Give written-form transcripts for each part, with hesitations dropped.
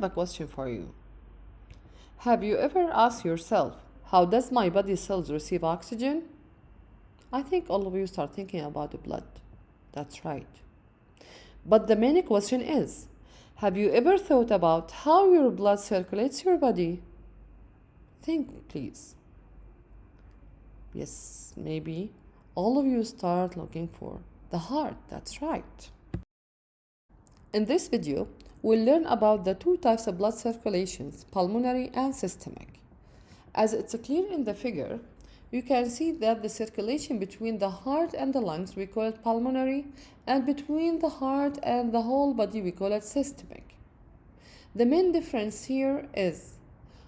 have a question for you. Have you ever asked yourself, how does my body cells receive oxygen? I think all of you start thinking about the blood. That's right. But the main question is, have you ever thought about how your blood circulates your body? Think, please. Yes, maybe all of you start looking for the heart. That's right. In this video, we'll learn about the two types of blood circulations, pulmonary and systemic. As it's clear in the figure, you can see that the circulation between the heart and the lungs, we call it pulmonary, and between the heart and the whole body, we call it systemic. The main difference here is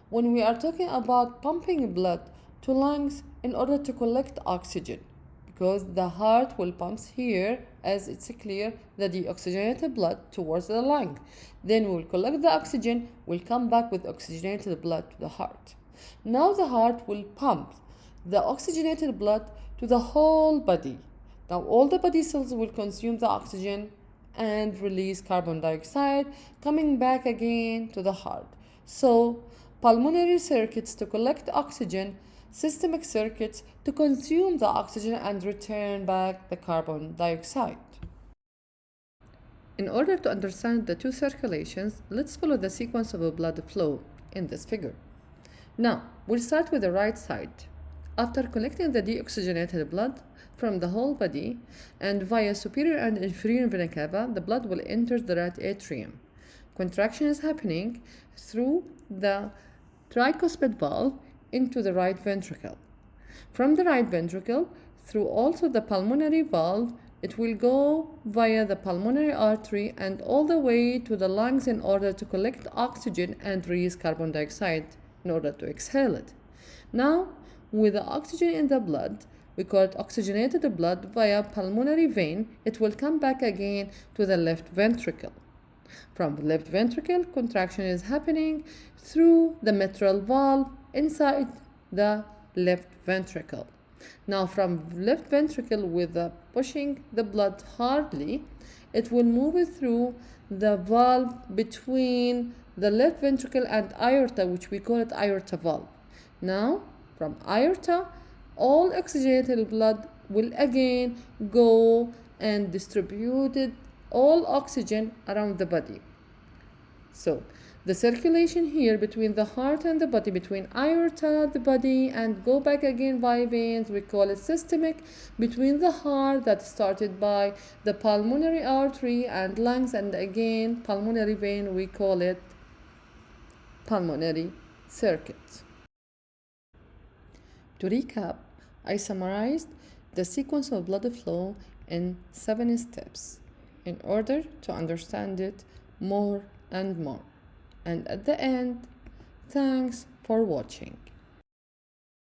when we are talking about pumping blood to lungs in order to collect oxygen, because the heart will pump here, as it's clear, the deoxygenated blood towards the lung. Then we'll collect the oxygen, we'll come back with oxygenated blood to the heart. Now the heart will pump the oxygenated blood to the whole body. Now all the body cells will consume the oxygen and release carbon dioxide, coming back again to the heart. So pulmonary circuits to collect oxygen, systemic circuits to consume the oxygen and return back the carbon dioxide. In order to understand the two circulations, let's follow the sequence of a blood flow in this figure. Now, we'll start with the right side. After collecting the deoxygenated blood from the whole body and via superior and inferior vena cava, the blood will enter the right atrium. Contraction is happening through the tricuspid valve into the right ventricle. From the right ventricle, through also the pulmonary valve, it will go via the pulmonary artery and all the way to the lungs in order to collect oxygen and release carbon dioxide in order to exhale it. Now, with the oxygen in the blood, we call it oxygenated blood via pulmonary vein, it will come back again to the left ventricle. From the left ventricle, contraction is happening through the mitral valve inside the left ventricle. Now from left ventricle, with the pushing the blood hardly, it will move it through the valve between the left ventricle and aorta, which we call it aorta valve. Now from aorta, all oxygenated blood will again go and distribute all oxygen around the body. So the circulation here between the heart and the body, between aorta, the body, and go back again by veins, we call it systemic. Between the heart, that started by the pulmonary artery and lungs, and again pulmonary vein, we call it pulmonary circuit. To recap, I summarized the sequence of blood flow in 7 steps in order to understand it more and more. And at the end, thanks for watching.